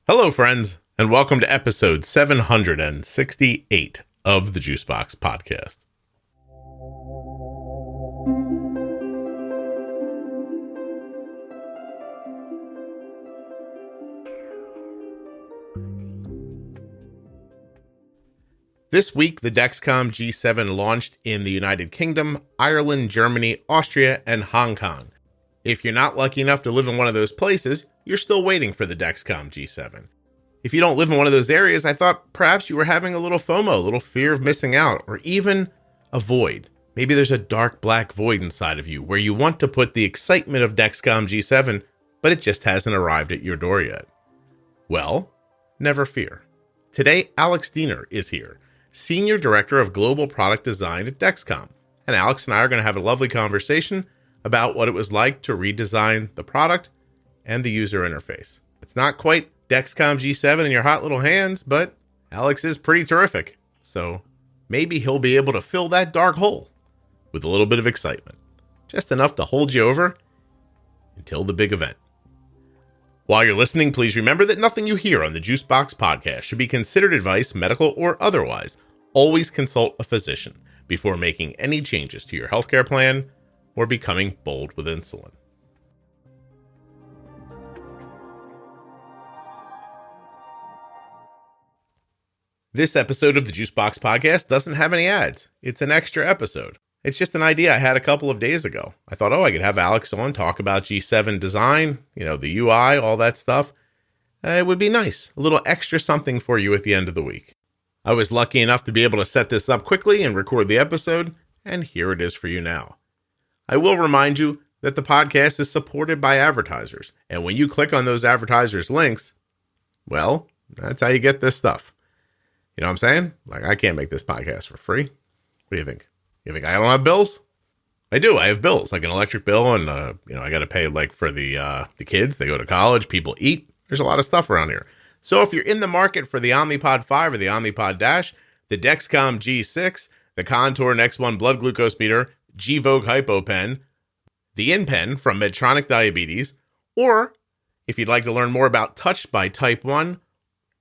Hello, friends, and welcome to episode 768 of the Juicebox Podcast. This week, the Dexcom G7 launched in the United Kingdom, Ireland, Germany, Austria, and Hong Kong. If you're not lucky enough to live in one of those places, you're still waiting for the Dexcom G7. If you don't live in one of those areas, I thought perhaps you were having a little FOMO, a little fear of missing out, or even a void. Maybe there's a dark black void inside of you where you want to put the excitement of Dexcom G7, but it just hasn't arrived at your door yet. Well, never fear. Today, Alex Diener is here, Senior Director of Global Product Design at Dexcom. And Alex and I are going to have a lovely conversation about what it was like to redesign the product and the user interface. It's not quite Dexcom G7 in your hot little hands, but Alex is pretty terrific. So maybe he'll be able to fill that dark hole with a little bit of excitement. Just enough to hold you over until the big event. While you're listening, please remember that nothing you hear on the Juicebox Podcast should be considered advice, medical or otherwise. Always consult a physician before making any changes to your healthcare plan or becoming bold with insulin. This episode of the Juicebox Podcast doesn't have any ads. It's an extra episode. It's just an idea I had a couple of days ago. I thought, I could have Alex on, talk about G7 design, the UI, all that stuff. It would be nice. A little extra something for you at the end of the week. I was lucky enough to be able to set this up quickly and record the episode, and here it is for you now. I will remind you that the podcast is supported by advertisers. And when you click on those advertisers' links, well, that's how you get this stuff. You know what I'm saying? Like, I can't make this podcast for free. What do you think? You think I don't have bills? I do. I have bills, like an electric bill, and I got to pay like for the kids. They go to college. People eat. There's a lot of stuff around here. So if you're in the market for the Omnipod 5 or the Omnipod DASH, the Dexcom G6, the Contour X1 blood glucose meter, Gvoke HypoPen, the InPen from Medtronic Diabetes, or if you'd like to learn more about Touched by Type 1,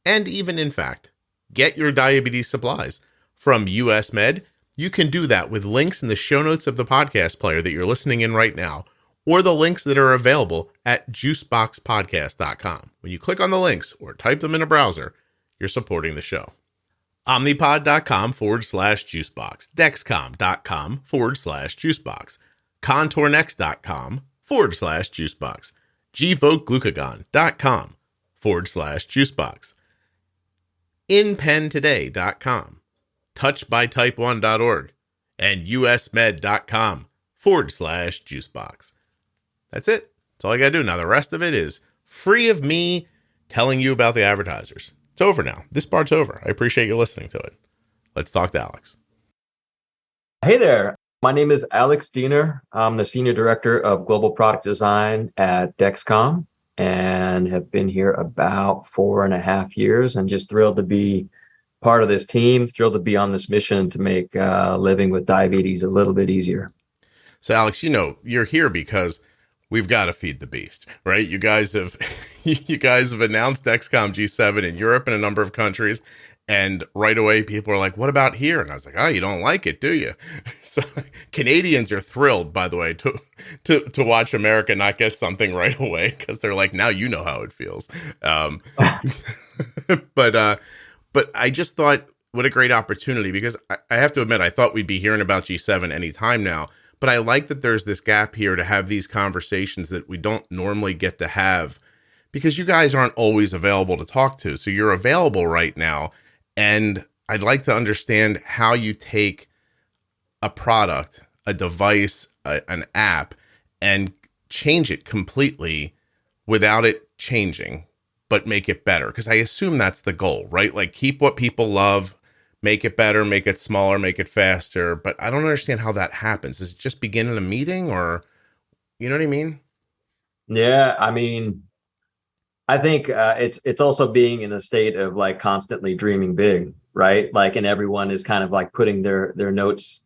and even, in fact, get your diabetes supplies from ONEsmart, you can do that with links in the show notes of the podcast player that you're listening in right now, or the links that are available at juiceboxpodcast.com. When you click on the links or type them in a browser, you're supporting the show. Omnipod.com/juicebox, Dexcom.com/juicebox, ContourNext.com/juicebox, GvokeGlucagon.com/juicebox, InPenToday.com, TouchedByType1.org, and USMed.com/juicebox. That's it. That's all I got to do. Now, the rest of it is free of me telling you about the advertisers. It's over now. This part's over. I appreciate you listening to it. Let's talk to Alex. Hey there. My name is Alex Diener. I'm the Senior Director of Global Product Design at Dexcom and have been here about 4.5 years, and just thrilled to be part of this team, thrilled to be on this mission to make living with diabetes a little bit easier. So Alex, you're here because we've got to feed the beast, right? You guys have announced Dexcom G7 in Europe and a number of countries, and right away people are like, "What about here?" And I was like, "Oh, you don't like it, do you?" So Canadians are thrilled, by the way, to watch America not get something right away, because they're like, "Now you know how it feels." But I just thought, what a great opportunity, because I have to admit, I thought we'd be hearing about G7 anytime now. But I like that there's this gap here to have these conversations that we don't normally get to have, because you guys aren't always available to talk to. So you're available right now. And I'd like to understand how you take a product, a device, an app, and change it completely without it changing, but make it better. Because I assume that's the goal, right? Like, keep what people love, make it better, make it smaller, make it faster. But I don't understand how that happens. Does it just begin in a meeting, or, you know what I mean? Yeah, I mean, I think it's also being in a state of like constantly dreaming big, right? Like, and everyone is kind of like putting their notes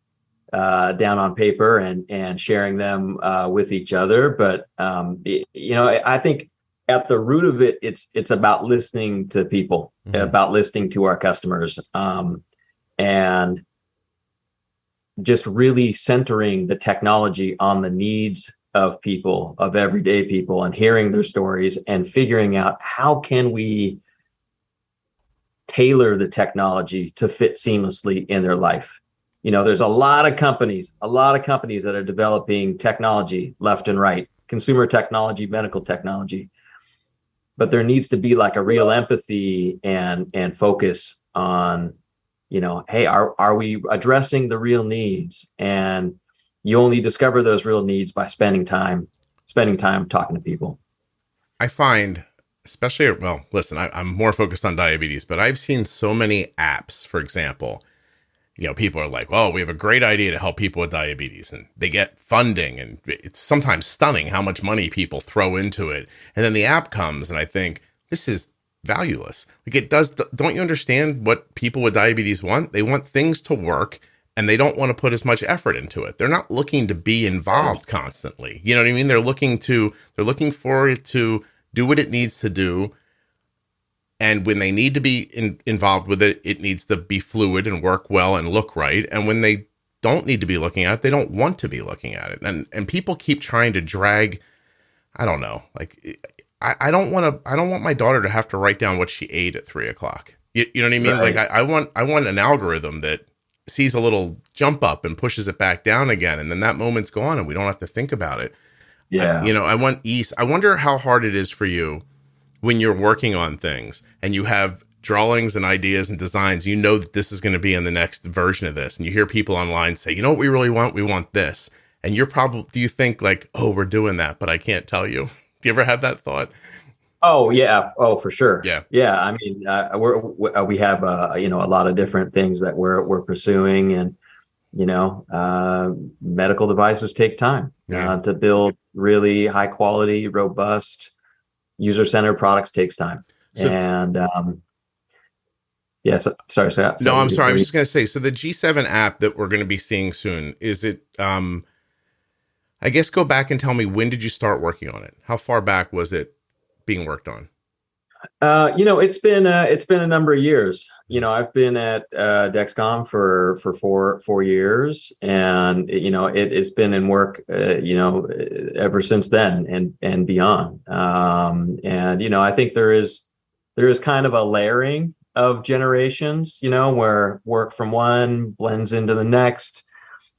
down on paper and sharing them with each other. But I think at the root of it, it's about listening to people, about listening to our customers, and just really centering the technology on the needs of people, of everyday people, and hearing their stories and figuring out how can we tailor the technology to fit seamlessly in their life. There's a lot of companies that are developing technology left and right, consumer technology, medical technology, but there needs to be like a real empathy and focus on, hey, are we addressing the real needs? And you only discover those real needs by spending time talking to people. I find, especially, well, listen, I'm more focused on diabetes, but I've seen so many apps, for example, people are like, oh, we have a great idea to help people with diabetes, and they get funding, and it's sometimes stunning how much money people throw into it. And then the app comes, and I think, this is valueless. Like, it does. Don't you understand what people with diabetes want? They want things to work, and they don't want to put as much effort into it. They're not looking to be involved constantly. You know what I mean? They're looking for it to do what it needs to do. And when they need to be involved with it, it needs to be fluid and work well and look right. And when they don't need to be looking at it, they don't want to be looking at it. And people keep trying to drag, I don't know, like, I don't want my daughter to have to write down what she ate at 3:00. You know what I mean? Right. Like, I want an algorithm that sees a little jump up and pushes it back down again. And then that moment's gone and we don't have to think about it. Yeah. I want ease. I wonder how hard it is for you when you're working on things and you have drawings and ideas and designs, that this is going to be in the next version of this. And you hear people online say, you know what we really want? We want this. And do you think like, oh, we're doing that, but I can't tell you. Do you ever have that thought? Oh yeah. Oh, for sure. Yeah. Yeah. I mean, we have, a lot of different things that we're pursuing, and, medical devices take time to build. Really high quality, robust, user-centered products takes time. Sorry, Scott. No, I'm sorry. I was just going to say, so the G7 app that we're going to be seeing soon, is it, I guess go back and tell me, when did you start working on it? How far back was it being worked on? It's been a number of years. I've been at Dexcom for 4 years, and it's been in work ever since then and beyond. I think there is kind of a layering of generations, where work from one blends into the next.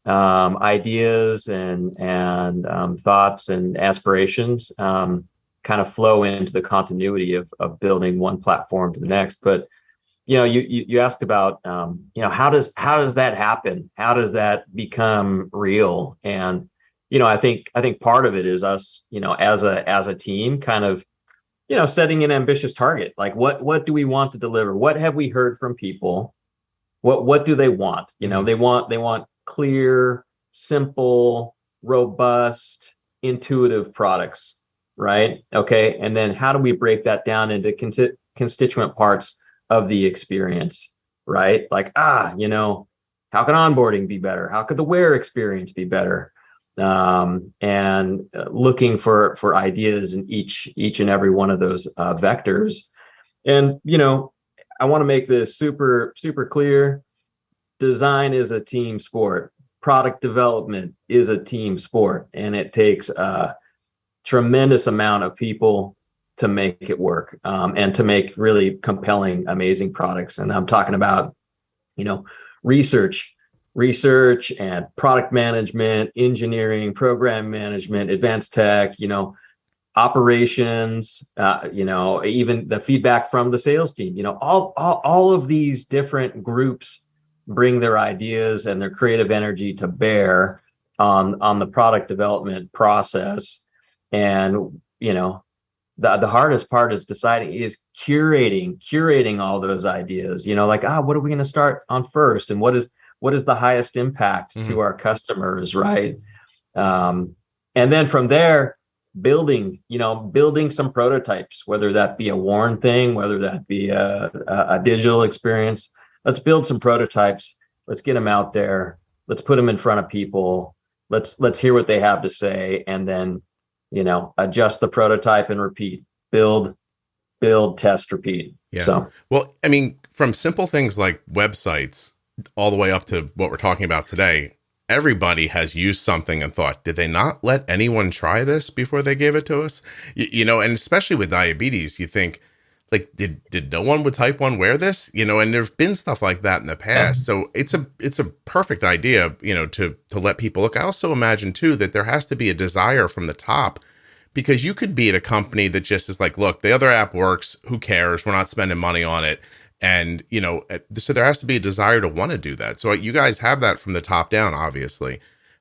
Ideas and thoughts and aspirations kind of flow into the continuity of building one platform to the next. But you asked about how does that happen? How does that become real? And I think part of it is us, as a team, kind of setting an ambitious target. Like, what do we want to deliver? What have we heard from people? What do they want? They want clear, simple, robust, intuitive products. Right. Okay. And then how do we break that down into constituent parts of the experience? Right. Like, how can onboarding be better? How could the wear experience be better? And looking for ideas in each and every one of those vectors. And, I want to make this super, super clear. Design is a team sport. Product development is a team sport. And it takes tremendous amount of people to make it work, and to make really compelling, amazing products. And I'm talking about, research and product management, engineering, program management, advanced tech, operations, even the feedback from the sales team. All of these different groups bring their ideas and their creative energy to bear on the product development process. And, the hardest part is curating all those ideas, what are we going to start on first? And what is the highest impact to our customers? Right. And then from there, building some prototypes, whether that be a worn thing, whether that be a digital experience. Let's build some prototypes. Let's get them out there. Let's put them in front of people. Let's hear what they have to say. And then, adjust the prototype and repeat build, test, repeat. Yeah. So, Well, I mean, from simple things like websites all the way up to what we're talking about today, everybody has used something and thought, did they not let anyone try this before they gave it to us? And especially with diabetes, you think, like, did no one with type 1 wear this? And there's been stuff like that in the past. So it's a perfect idea, to let people look. I also imagine too that there has to be a desire from the top, because you could be at a company that just is like, look, the other app works. Who cares? We're not spending money on it. And, so there has to be a desire to want to do that. So you guys have that from the top down, obviously.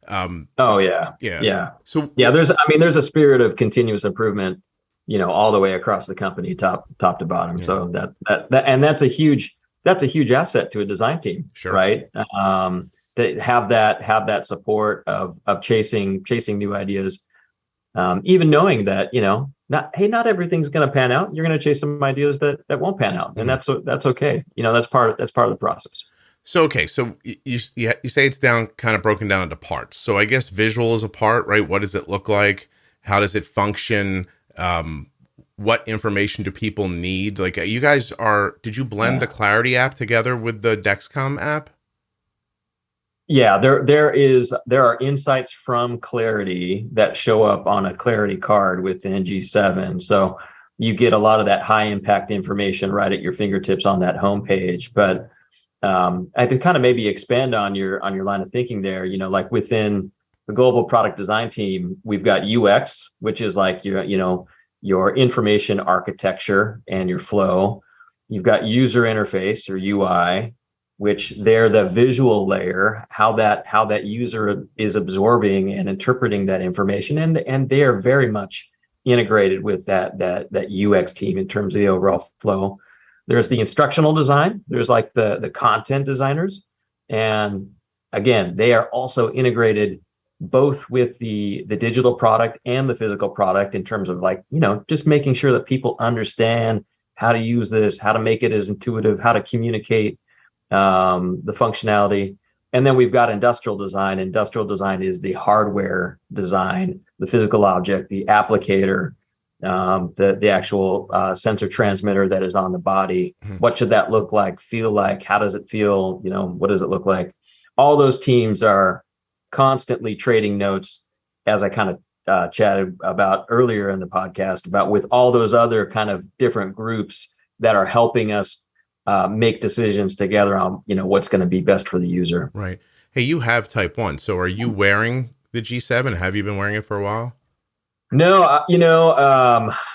oh yeah. Yeah. Yeah. So Yeah. There's a spirit of continuous improvement, all the way across the company, top to bottom. Yeah. So that's a huge asset to a design team. Sure. Right. To have that support of chasing new ideas. Even knowing that, not everything's going to pan out. You're going to chase some ideas that won't pan out, and that's okay. That's part of the process. So, okay. So you say it's kind of broken down into parts. So I guess visual is a part, right? What does it look like? How does it function? What information do people need? Like, you guys did you blend the Clarity app together with the Dexcom app? Yeah, there are insights from Clarity that show up on a Clarity card within G7. So you get a lot of that high impact information right at your fingertips on that homepage. But I could kind of maybe expand on your line of thinking there. Like within the global product design team, we've got UX, which is like your information architecture and your flow. You've got user interface or UI, which they're the visual layer, how that user is absorbing and interpreting that information, and they are very much integrated with that UX team in terms of the overall flow. There's the instructional design. There's like the content designers, and again, they are also integrated both with the digital product and the physical product in terms of like just making sure that people understand how to use this, how to make it as intuitive, how to communicate the functionality. And then we've got industrial design. Industrial design is the hardware design, the physical object, the applicator, the actual sensor transmitter that is on the body. Mm-hmm. What should that look like, feel like? How does it feel? What does it look like? All those teams are constantly trading notes, as I kind of chatted about earlier in the podcast, about with all those other kind of different groups that are helping us make decisions together on what's going to be best for the user. Right. Hey, you have type 1. So are you wearing the G7? Have you been wearing it for a while? No,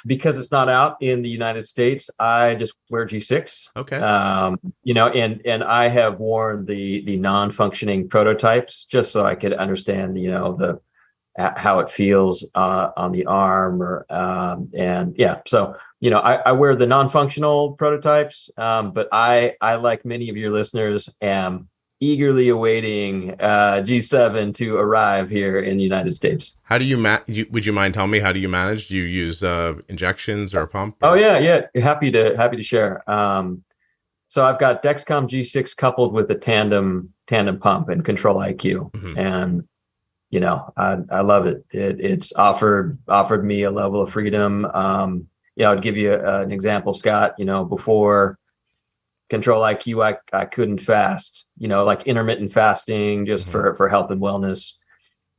because it's not out in the United States, I just wear G6. Okay. And I have worn the non-functioning prototypes just so I could understand, how it feels on the arm So, I wear the non-functional prototypes, but I, like many of your listeners, am eagerly awaiting G7 to arrive here in the United States. How do you would you mind telling me, how do you manage? Do you use injections or a pump? Or? Oh yeah. Happy to share. So I've got Dexcom G6 coupled with a tandem pump and Control IQ. Mm-hmm. And I love it. It's offered me a level of freedom. I'll give you an example, Scott. Before Control IQ, I couldn't fast. Like intermittent fasting, just mm-hmm. for health and wellness.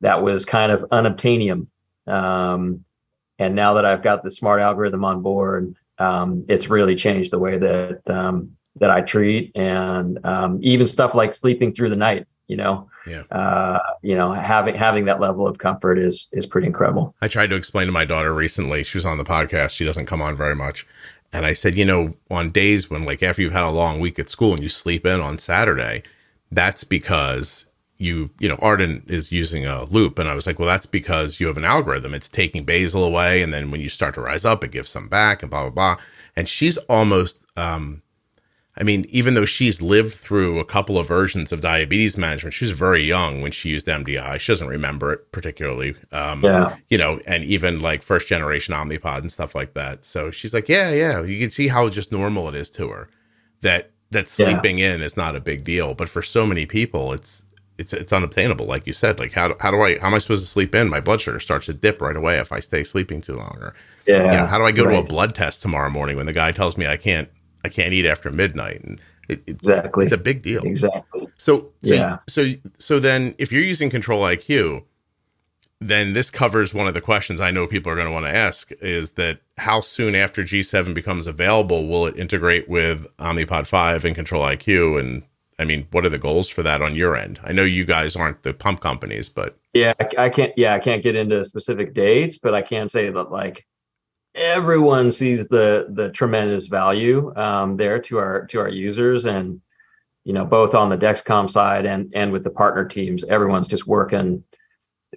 That was kind of unobtainium. And now that I've got the smart algorithm on board, it's really changed the way that I treat, and even stuff like sleeping through the night. Having that level of comfort is pretty incredible. I tried to explain to my daughter recently. She was on the podcast. She doesn't come on very much. And I said, on days when, like, after you've had a long week at school and you sleep in on Saturday, that's because Arden is using a loop. And I was like, well, that's because you have an algorithm. It's taking basal away. And then when you start to rise up, it gives some back and blah, blah, blah. And she's almost, even though she's lived through a couple of versions of diabetes management, she was very young when she used MDI. She doesn't remember it particularly, and even like first generation Omnipod and stuff like that. So she's like, yeah. You can see how just normal it is to her that sleeping in is not a big deal. But for so many people, it's it's unobtainable. Like you said, like how am I supposed to sleep in? My blood sugar starts to dip right away if I stay sleeping too long. Or, how do I go to a blood test tomorrow morning when the guy tells me I can't eat after midnight? And exactly. It's a big deal. Exactly. So then if you're using Control IQ, then this covers one of the questions I know people are going to want to ask, is that how soon after G7 becomes available will it integrate with Omnipod 5 and Control IQ? And I mean, what are the goals for that on your end? I know you guys aren't the pump companies, but I can't get into specific dates, but I can say that like everyone sees the tremendous value there to our users, and both on the Dexcom side and with the partner teams, everyone's just working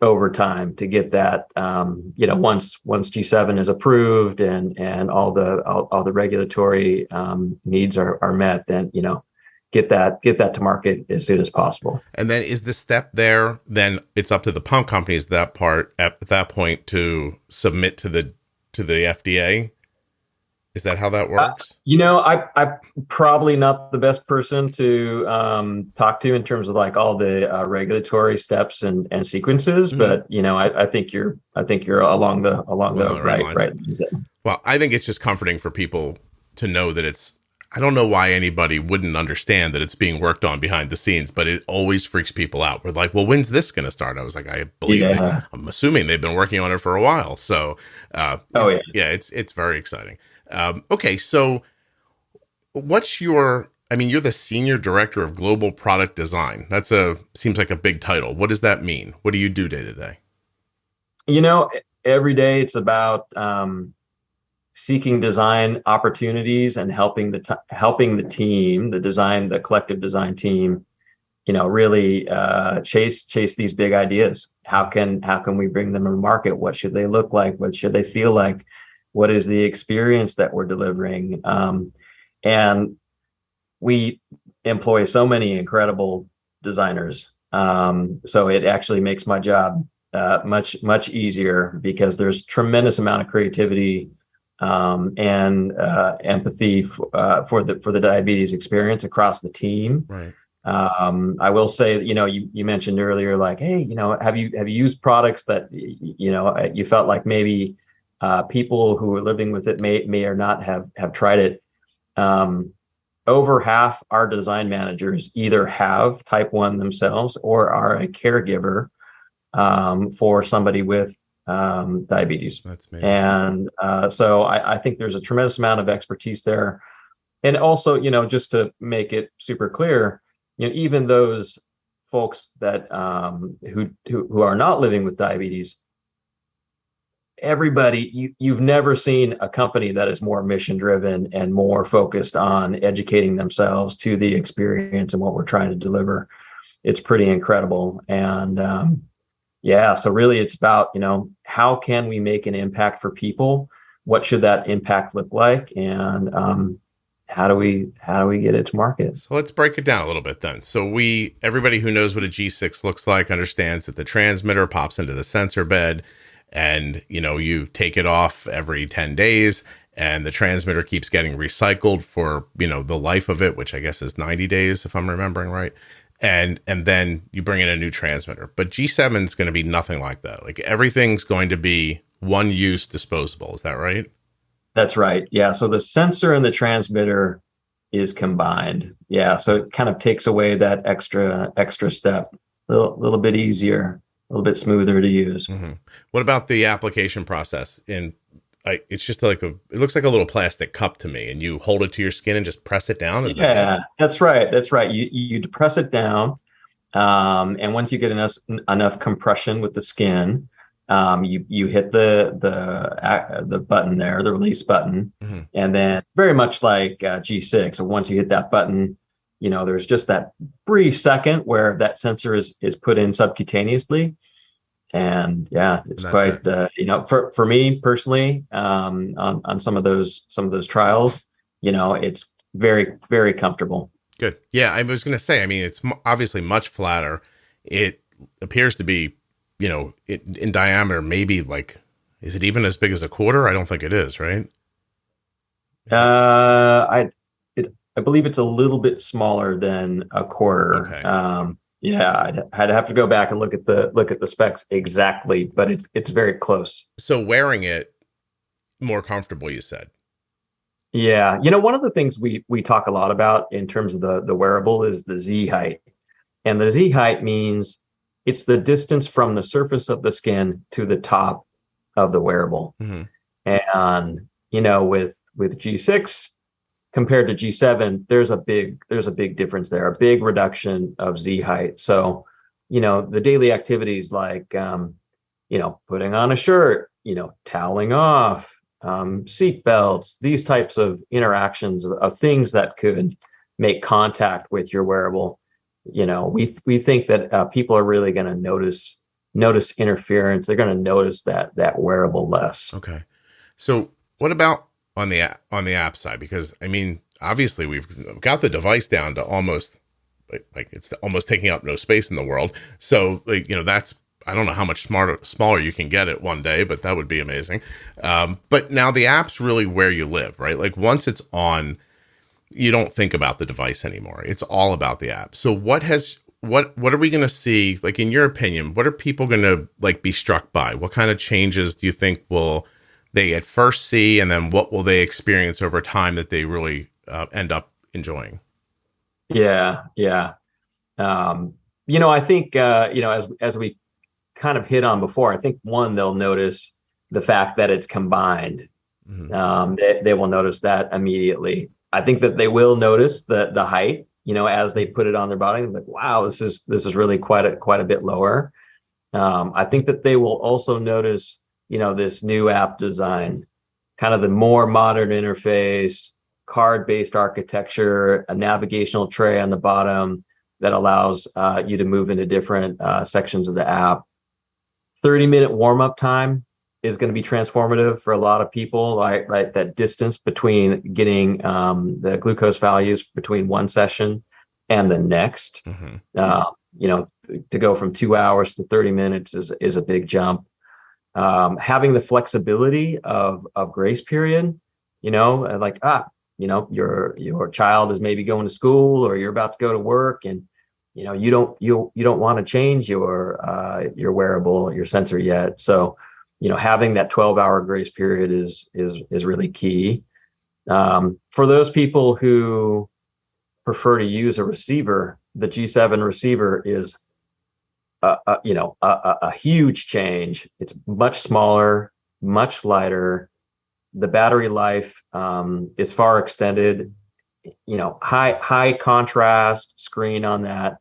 overtime to get that once G7 is approved and all the regulatory needs are met, then get that to market as soon as possible. And then is the step there, then it's up to the pump companies at that point to submit to the FDA? Is that how that works? I'm probably not the best person to talk to in terms of like all the regulatory steps and sequences, but I think you're along the right lines. Well, I think it's just comforting for people to know that I don't know why anybody wouldn't understand that it's being worked on behind the scenes, but it always freaks people out. We're like, well, when's this going to start? I was like, I believe I'm assuming they've been working on it for a while. So, it's very exciting. Okay. So you're the Senior Director of Global Product Design. Seems like a big title. What does that mean? What do you do day to day? Every day it's about, seeking design opportunities and helping the team, the collective design team, really chase these big ideas. How can we bring them to market? What should they look like? What should they feel like? What is the experience that we're delivering? And we employ so many incredible designers. So it actually makes my job much easier, because there's tremendous amount of creativity and empathy for the diabetes experience across the team. Right. I will say, you mentioned earlier, like, hey, have you used products that you felt like maybe people who are living with it may or not have tried it. Over half our design managers either have type 1 themselves or are a caregiver for somebody with diabetes. That's amazing. And so I think there's a tremendous amount of expertise there. And also, just to make it super clear, even those folks that who are not living with diabetes, everybody, you've never seen a company that is more mission driven and more focused on educating themselves to the experience and what we're trying to deliver. It's pretty incredible. And so really it's about, how can we make an impact for people? What should that impact look like? And how do we get it to market? So let's break it down a little bit then. So everybody who knows what a G6 looks like understands that the transmitter pops into the sensor bed, and you take it off every 10 days, and the transmitter keeps getting recycled for the life of it, which I guess is 90 days if I'm remembering right. And then you bring in a new transmitter. But G7 is going to be nothing like that. Like, everything's going to be one use disposable. Is that right? That's right. Yeah. So the sensor and the transmitter is combined. Yeah. So it kind of takes away that extra step. A little bit easier, a little bit smoother to use. Mm-hmm. What about the application process? It's just like it looks like a little plastic cup to me, and you hold it to your skin and just press it down. That's right. You press it down, and once you get enough compression with the skin, you hit the button there, the release button, mm-hmm. and then very much like G6. So once you hit that button, there's just that brief second where that sensor is put in subcutaneously. And it's quite, for me personally, on some of those trials, it's very, very comfortable. Good. Yeah. I was going to say, it's obviously much flatter. It appears to be, in diameter, maybe is it even as big as a quarter? I don't think it is, right? I believe it's a little bit smaller than a quarter. Okay. Yeah, I'd have to go back and look at the specs exactly, but it's very close. So wearing it more comfortable, you said. Yeah, one of the things we talk a lot about in terms of the wearable is the Z height. And the Z height means it's the distance from the surface of the skin to the top of the wearable. Mm-hmm. And with G6 compared to G7, there's a big difference there, a big reduction of Z height. So, the daily activities like putting on a shirt, toweling off, seat belts, these types of interactions of things that could make contact with your wearable. We think that people are really going to notice interference. They're going to notice that wearable less. Okay. So what about on the app side? Because I mean, obviously we've got the device down to almost like it's almost taking up no space in the world. So that's, I don't know how much smaller you can get it one day, but that would be amazing. But now the app's really where you live, right? Like once it's on, you don't think about the device anymore. It's all about the app. So what are we going to see? Like in your opinion, what are people going to like be struck by? What kind of changes do you think will they at first see, and then what will they experience over time that they really end up enjoying? Yeah. I think as we kind of hit on before, I think one, they'll notice the fact that it's combined. Mm-hmm. They will notice that immediately. I think that they will notice the height, as they put it on their body. Like, wow, this is really quite a bit lower. I think that they will also notice, this new app design, kind of the more modern interface, card-based architecture, a navigational tray on the bottom that allows you to move into different sections of the app. 30-minute warm-up time is going to be transformative for a lot of people, like that distance between getting the glucose values between one session and the next. Mm-hmm. To go from 2 hours to 30 minutes is a big jump. Having the flexibility of grace period, your child is maybe going to school or you're about to go to work, and you don't want to change your wearable, your sensor yet. So, having that 12-hour grace period is really key. For those people who prefer to use a receiver, the G7 receiver is a huge change. It's much smaller, much lighter. The battery life is far extended. High contrast screen on that,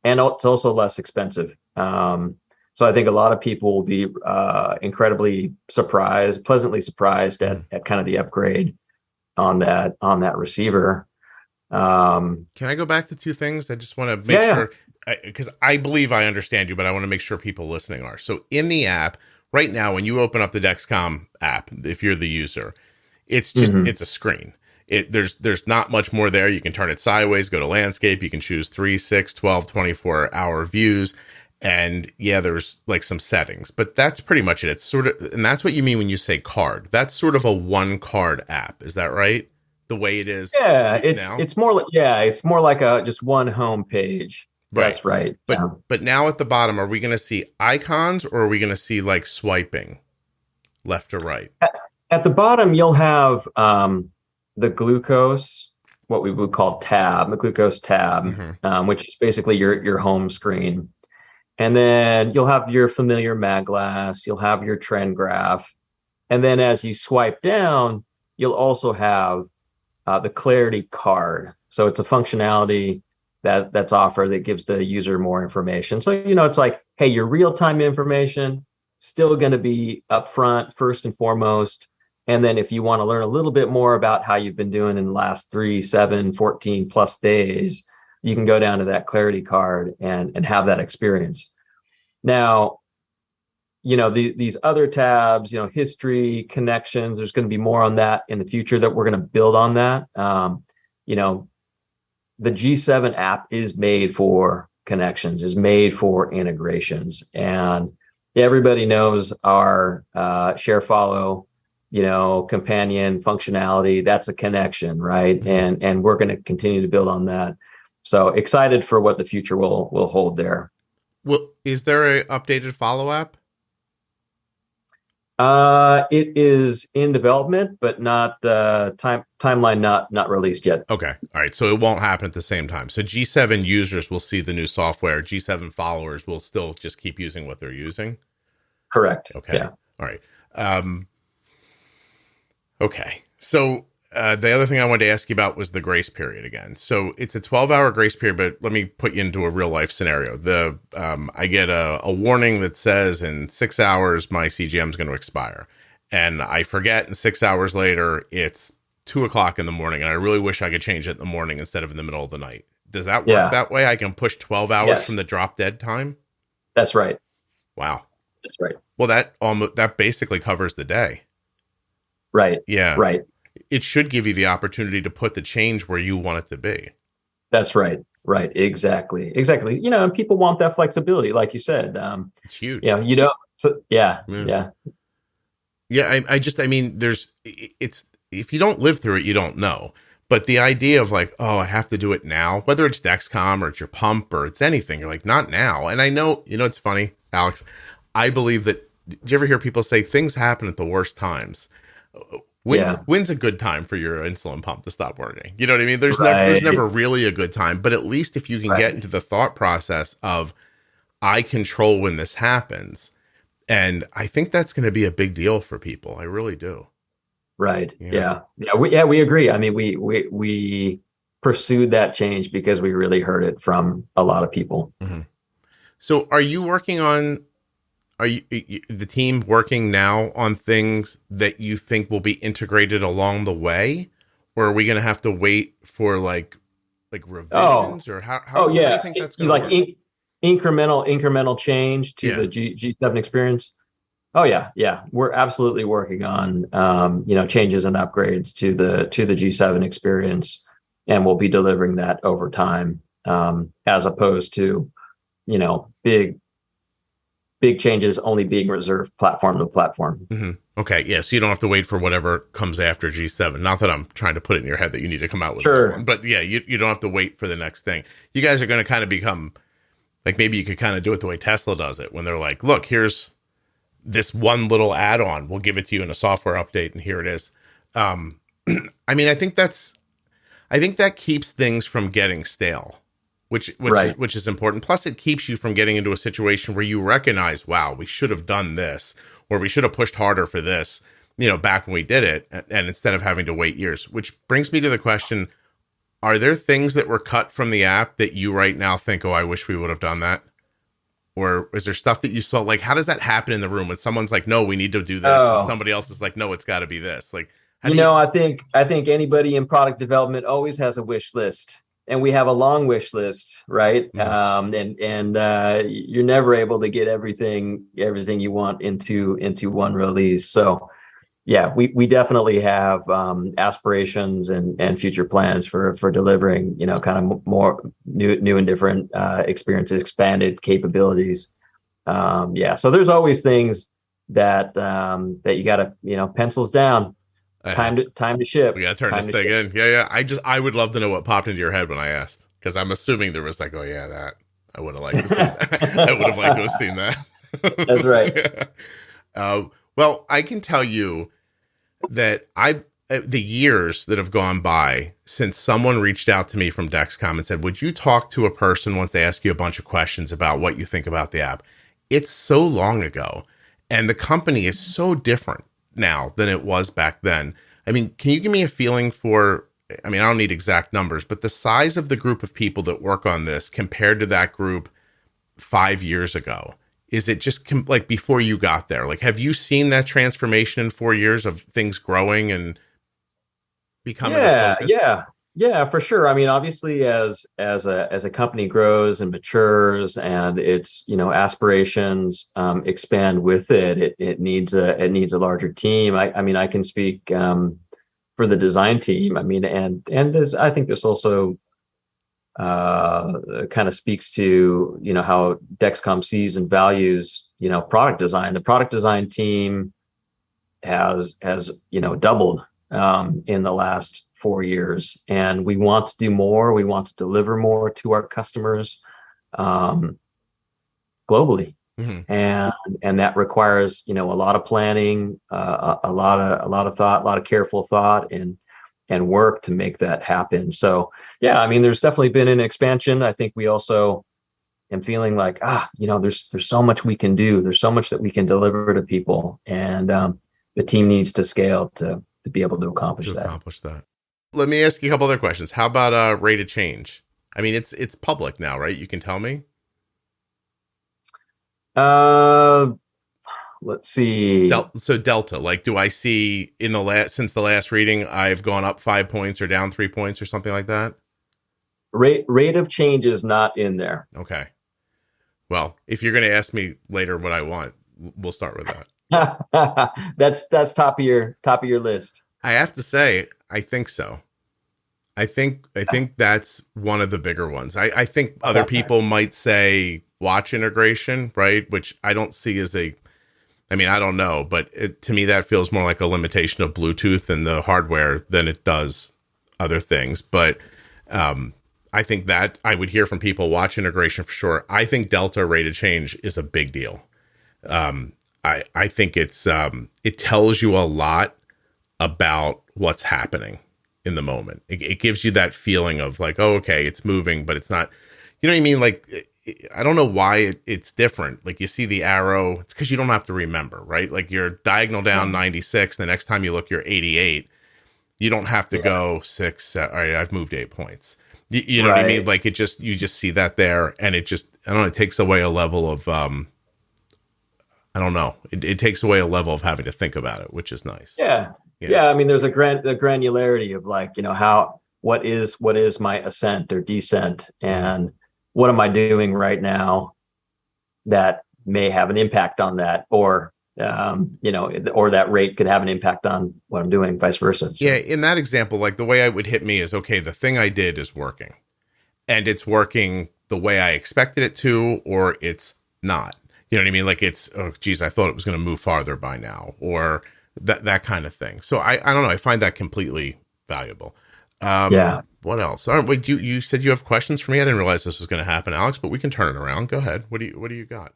and it's also less expensive. So I think a lot of people will be incredibly pleasantly surprised at kind of the upgrade on that receiver. Can I go back to two things? I just want to make sure, because I believe I understand you, but I want to make sure people listening are. So in the app right now, when you open up the Dexcom app, if you're the user, it's just, mm-hmm. It's a screen. There's not much more there. You can turn it sideways, go to landscape. You can choose 3, 6, 12, 24 hour views. And yeah, there's like some settings, but that's pretty much it. It's sort of, and that's what you mean when you say card. That's sort of a one card app. Is that right? The way it is. Yeah, it's more like just one home page. Right. That's right. But now at the bottom, are we going to see icons, or are we going to see like swiping left or right? At the bottom, you'll have the glucose, what we would call the glucose tab, mm-hmm. Which is basically your home screen. And then you'll have your familiar mag glass, you'll have your trend graph. And then as you swipe down, you'll also have the clarity card. So it's a functionality that's offered that gives the user more information. So, it's like, hey, your real-time information still going to be up front, first and foremost. And then if you want to learn a little bit more about how you've been doing in the last 3, 7, 14 plus days, you can go down to that clarity card and have that experience. Now, these other tabs, history, connections, there's going to be more on that in the future that we're going to build on that. The G7 app is made for connections, is made for integrations. And everybody knows our share follow, companion functionality. That's a connection, right? Mm-hmm. And we're going to continue to build on that. So excited for what the future will hold there. Well, is there a updated follow app? It is in development, but not timeline not released yet. Okay. All right. So it won't happen at the same time. So G7 users will see the new software. G7 followers will still just keep using what they're using. Correct. Okay. Yeah. All right. Okay. So the other thing I wanted to ask you about was the grace period again. So it's a 12-hour grace period, but let me put you into a real life scenario. I get a warning that says in 6 hours, my CGM is going to expire, and I forget, and 6 hours later, it's 2:00 in the morning, and I really wish I could change it in the morning instead of in the middle of the night. Does that work that way? I can push 12 hours from the drop dead time? That's right. Wow. That's right. Well, that basically covers the day. Right. Yeah. Right. It should give you the opportunity to put the change where you want it to be. That's right. Right. Exactly. And people want that flexibility, like you said. It's huge. Yeah. It's if you don't live through it, you don't know. But the idea of like, oh, I have to do it now, whether it's Dexcom or it's your pump or it's anything, you're like, not now. And I know, it's funny, Alex, I believe that, do you ever hear people say things happen at the worst times? When's a good time for your insulin pump to stop working? You know what I mean? There's never really a good time, but at least if you can get into the thought process of, I control when this happens. And I think that's going to be a big deal for people. I really do. Right. Yeah. We agree. I mean, we pursued that change because we really heard it from a lot of people. Mm-hmm. So are you the team working now on things that you think will be integrated along the way, or are we going to have to wait for like revisions or how do you think that's going to work? Incremental change to the G7 experience. Oh yeah. We're absolutely working on changes and upgrades to the G7 experience, and we'll be delivering that over time, as opposed to big changes only being reserved platform to platform. Mm-hmm. Okay, yeah. So you don't have to wait for whatever comes after G7. Not that I'm trying to put it in your head that you need to come out with one, but yeah, you don't have to wait for the next thing. You guys are going to kind of become like, maybe you could kind of do it the way Tesla does it, when they're like, look, here's this one little add-on. We'll give it to you in a software update, and here it is. I mean, I think that keeps things from getting stale, which is important. Plus, it keeps you from getting into a situation where you recognize, wow, we should have done this, or we should have pushed harder for this, back when we did it, and instead of having to wait years. Which brings me to the question: are there things that were cut from the app that you right now think, oh, I wish we would have done that? Or is there stuff that you saw? Like, how does that happen in the room when someone's like, no, we need to do this, and somebody else is like, no, it's got to be this? Like, I think anybody in product development always has a wish list. And we have a long wish list, right? Mm-hmm. You're never able to get everything you want into one release. So, yeah, we definitely have aspirations and future plans for delivering, kind of more new and different experiences, expanded capabilities. So there's always things that you got to, pencils down. Time to ship. We gotta turn this thing in. Yeah. I would love to know what popped into your head when I asked, because I'm assuming there was like, oh yeah, that I would have liked to see that. I would have liked to have seen that. That's right. Yeah. Well, I can tell you that the years that have gone by since someone reached out to me from Dexcom and said, would you talk to a person once they ask you a bunch of questions about what you think about the app? It's so long ago, and the company is so different now than it was back then. I mean, can you give me a feeling for, I don't need exact numbers, but the size of the group of people that work on this compared to that group 5 years ago? Is it just like before you got there? Like, have you seen that transformation in 4 years of things growing and becoming a focus? Yeah, for sure. Obviously, as a company grows and matures, and its aspirations expand with it, it needs a larger team. I can speak for the design team. And there's, I think this also kind of speaks to how Dexcom sees and values product design. The product design team has doubled in the last 4 years, and we want to do more. We want to deliver more to our customers globally. And that requires, a lot of planning, a lot of thought, a lot of careful thought and work to make that happen. So yeah, I mean, there's definitely been an expansion. I think we also am feeling like, there's so much we can do. There's so much that we can deliver to people, and the team needs to scale to be able to accomplish that. Let me ask you a couple other questions. How about rate of change? I mean, it's public now, right? You can tell me. Let's see. So Delta, like, do I see since the last reading, I've gone up 5 points or down 3 points or something like that? Rate of change is not in there. Okay. Well, if you're going to ask me later what I want, we'll start with that. That's top of your list. I have to say, I think so. I think that's one of the bigger ones. I think other people might say watch integration, right? Which I don't see as I don't know, but to me, that feels more like a limitation of Bluetooth and the hardware than it does other things. But I think that I would hear from people watch integration for sure. I think Delta rate of change is a big deal. I think it tells you a lot about what's happening in the moment. It gives you that feeling of like, oh, okay, it's moving, but it's not, you know what I mean? Like, I don't know why it's different. Like, you see the arrow, it's because you don't have to remember, right? Like, you're diagonal down 96. The next time you look, you're 88. You don't have to go 6. All right, I've moved 8 points. You know what I mean? Like, you just see that there, and it just, I don't know, it takes away a level of, I don't know. It takes away a level of having to think about it, which is nice. Yeah. I mean, there's the granularity of like, what is my ascent or descent, and what am I doing right now that may have an impact on that, or or that rate could have an impact on what I'm doing, vice versa. So. Yeah. In that example, like, the way it would hit me is, okay, the thing I did is working, and it's working the way I expected it to, or it's not. You know what I mean? Like, it's, oh, geez, I thought it was going to move farther by now, or that kind of thing. So I don't know. I find that completely valuable. What else? All right, wait, you said you have questions for me? I didn't realize this was going to happen, Alex, but we can turn it around. Go ahead. What do you got?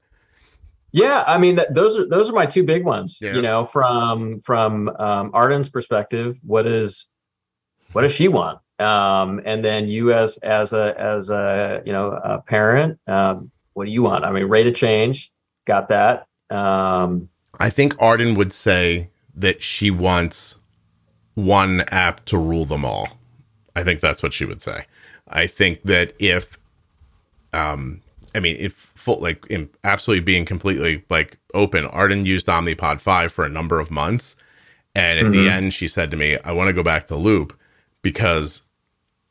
Yeah, I mean, those are my two big ones. Yeah. From Arden's perspective, what does she want? And then you as a parent, what do you want? I mean, rate of change, got that. I think Arden would say that she wants one app to rule them all. I think that's what she would say. I think that if absolutely being completely like open, Arden used Omnipod 5 for a number of months. And at the end, she said to me, I want to go back to Loop because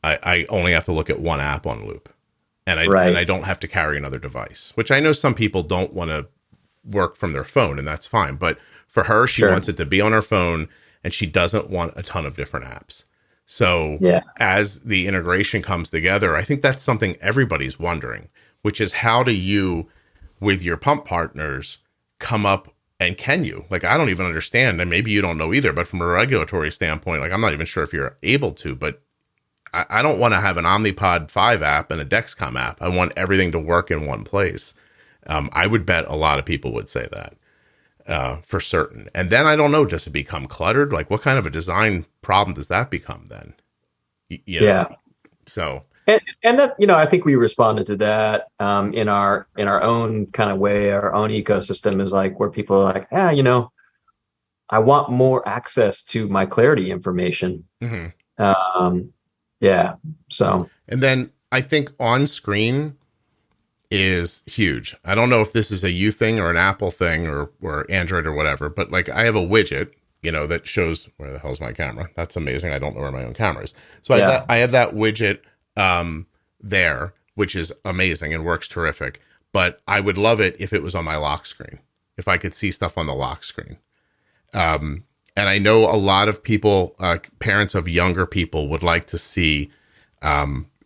I only have to look at one app on Loop. And I don't have to carry another device, which I know some people don't want to work from their phone, and that's fine. But for her, she wants it to be on her phone, and she doesn't want a ton of different apps. So as the integration comes together, I think that's something everybody's wondering, which is, how do you, with your pump partners, come up, and can you? Like, I don't even understand, and maybe you don't know either, but from a regulatory standpoint, like, I'm not even sure if you're able to, but I don't want to have an Omnipod 5 app and a Dexcom app. I want everything to work in one place. I would bet a lot of people would say that for certain. And then I don't know, does it become cluttered? Like, what kind of a design problem does that become then? Yeah. So. And that, I think we responded to that in our own kind of way. Our own ecosystem is like, where people are like, I want more access to my Clarity information. So. And then I think on screen is huge. I don't know if this is a you thing or an Apple thing or Android or whatever, but like, I have a widget, that shows, where the hell's my camera? That's amazing. I don't know where my own camera is. So I have that widget there, which is amazing and works terrific. But I would love it if it was on my lock screen, if I could see stuff on the lock screen. And I know a lot of people, parents of younger people, would like to see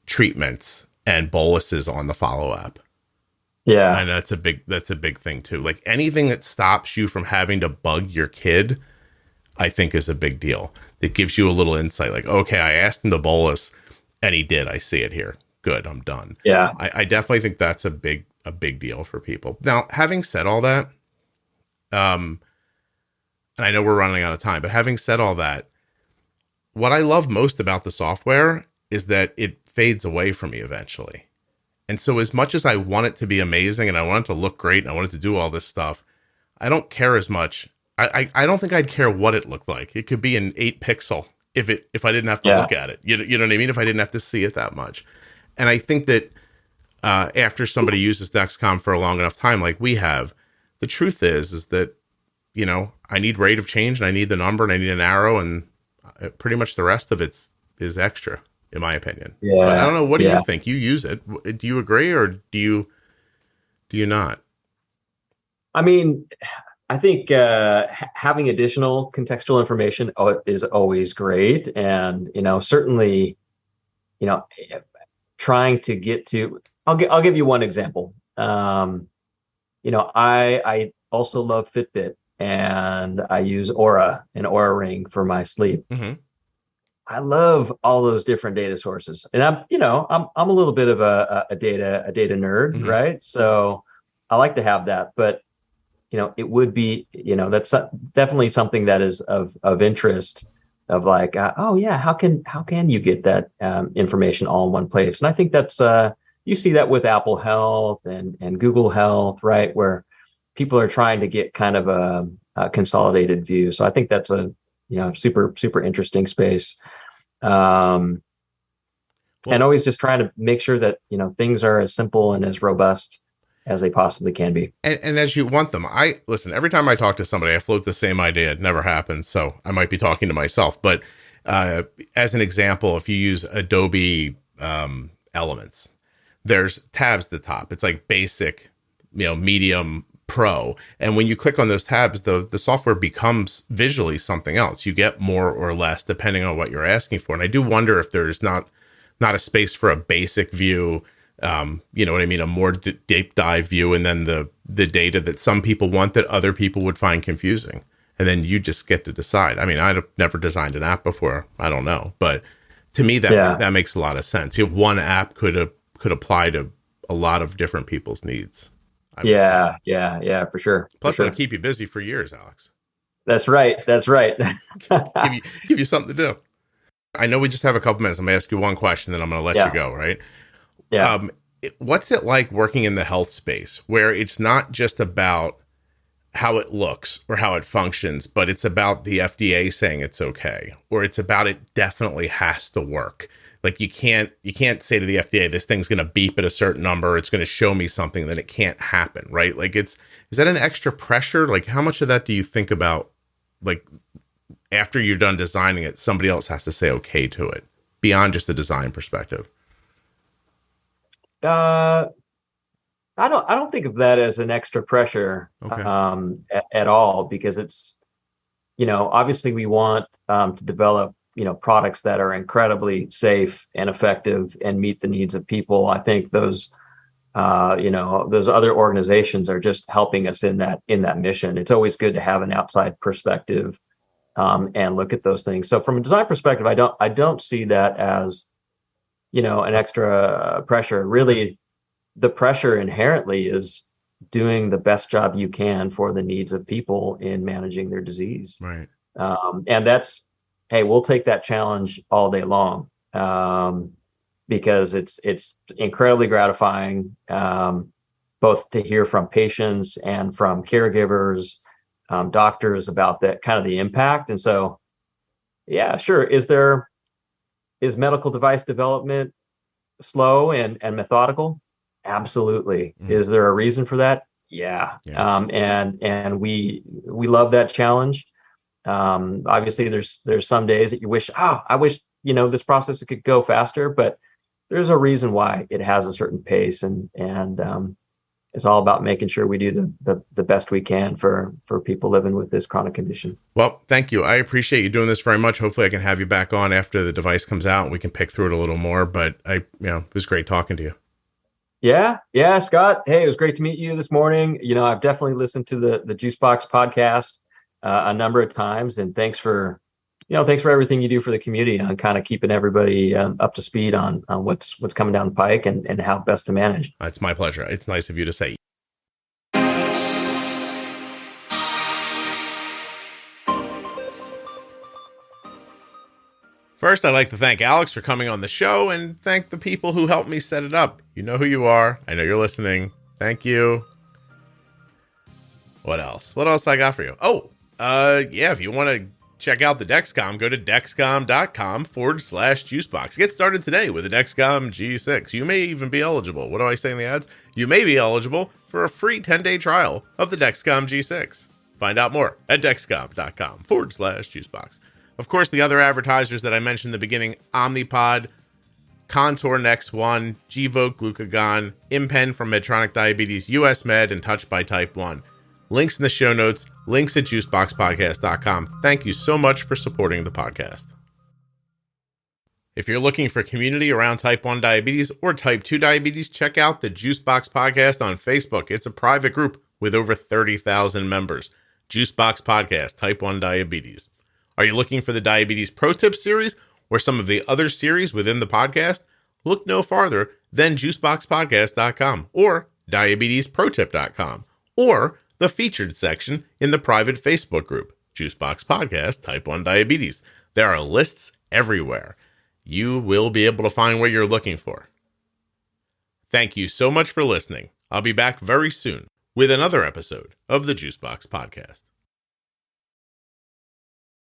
treatments and boluses on the follow app. Yeah. And that's a big thing too. Like, anything that stops you from having to bug your kid, I think, is a big deal. that gives you a little insight. Like, okay, I asked him to bolus and he did. I see it here. Good. I'm done. Yeah. I definitely think that's a big deal for people. Now, having said all that, and I know we're running out of time, but having said all that, what I love most about the software is that it fades away from me eventually. And so as much as I want it to be amazing and I want it to look great and I want it to do all this stuff, I don't care as much. I don't think I'd care what it looked like. It could be an 8-pixel if I didn't have to look at it. You know what I mean? If I didn't have to see it that much. And I think that after somebody uses Dexcom for a long enough time, like we have, the truth is that, you know, I need rate of change and I need the number and I need an arrow, and pretty much the rest of it is extra, in my opinion. Yeah. But I don't know. What do you think? You use it. Do you agree or do you not? I mean, I think having additional contextual information is always great. And, you know, certainly, you know, trying to get to, I'll give you one example. You know, I also love Fitbit, and I use an Oura ring for my sleep. Mm-hmm. I love all those different data sources, and I'm a little bit of a data nerd, Mm-hmm. right? So I like to have that, but you know, it would be, you know, that's definitely something that is of interest, of like, oh yeah, how can you get that information all in one place? And I think that's you see that with Apple Health and Google Health, right, where people are trying to get kind of a consolidated view. So I think that's a, you know, super interesting space. And always just trying to make sure that, you know, things are as simple and as robust as they possibly can be. And as you want them. Listen, every time I talk to somebody, I float the same idea. It never happens. So I might be talking to myself. But as an example, if you use Adobe Elements, there's tabs at the top. It's like basic, you know, medium, pro. And when you click on those tabs, the software becomes visually something else. You get more or less depending on what you're asking for. And I do wonder if there's not a space for a basic view. You know what I mean? A more deep dive view, and then the data that some people want that other people would find confusing. And then you just get to decide. I mean, I've never designed an app before. I don't know. But to me, that makes a lot of sense. You know, one app could apply to a lot of different people's needs. Yeah, for sure. Plus, it'll keep you busy for years, Alex. That's right. give you something to do. I know we just have a couple minutes. I'm going to ask you one question, then I'm going to let you go, right? Yeah. What's it like working in the health space where it's not just about how it looks or how it functions, but it's about the FDA saying it's okay, or it's about it definitely has to work? Like you can't say to the FDA, this thing's going to beep at a certain number, it's going to show me something, then it can't happen, right? Like is that an extra pressure? Like how much of that do you think about, like after you're done designing it, somebody else has to say okay to it beyond just the design perspective? I don't think of that as an extra pressure, at all, because it's, you know, obviously we want to develop, you know, products that are incredibly safe and effective and meet the needs of people. I think those other organizations are just helping us in that mission. It's always good to have an outside perspective and look at those things. So from a design perspective, I don't see that as, you know, an extra pressure. Really, the pressure inherently is doing the best job you can for the needs of people in managing their disease. Right. And that's, hey, we'll take that challenge all day long, because it's incredibly gratifying, both to hear from patients and from caregivers, doctors, about that kind of the impact. And so, yeah, sure. Is medical device development slow and methodical? Absolutely. Mm-hmm. Is there a reason for that? Yeah. And we love that challenge. Obviously there's some days that you wish, I wish, you know, this process could go faster, but there's a reason why it has a certain pace, and it's all about making sure we do the best we can for people living with this chronic condition. Well, thank you. I appreciate you doing this very much. Hopefully I can have you back on after the device comes out and we can pick through it a little more, but it was great talking to you. Yeah, Scott. Hey, it was great to meet you this morning. You know, I've definitely listened to the Juicebox podcast a number of times, and thanks for, thanks for everything you do for the community on kind of keeping everybody up to speed on what's coming down the pike and how best to manage. It's my pleasure. It's nice of you to say. First, I'd like to thank Alex for coming on the show and thank the people who helped me set it up. You know who you are. I know you're listening. Thank you. What else? What else I got for you? If you want to check out the Dexcom, go to dexcom.com/juicebox. Get started today with the Dexcom G6. You may even be eligible. What do I say in the ads? You may be eligible for a free 10-day trial of the Dexcom G6. Find out more at dexcom.com/juicebox. Of course, the other advertisers that I mentioned in the beginning, Omnipod, Contour Next One, Gvoke Glucagon, InPen from Medtronic Diabetes, US Med, and Touched by Type 1. Links in the show notes, links at juiceboxpodcast.com. Thank you so much for supporting the podcast. If you're looking for community around type 1 diabetes or type 2 diabetes, check out the Juicebox Podcast on Facebook. It's a private group with over 30,000 members. Juicebox Podcast, Type 1 Diabetes. Are you looking for the Diabetes Pro Tips series or some of the other series within the podcast? Look no farther than juiceboxpodcast.com or diabetesprotip.com or the featured section in the private Facebook group, Juicebox Podcast, Type 1 Diabetes. There are lists everywhere. You will be able to find what you're looking for. Thank you so much for listening. I'll be back very soon with another episode of the Juicebox Podcast.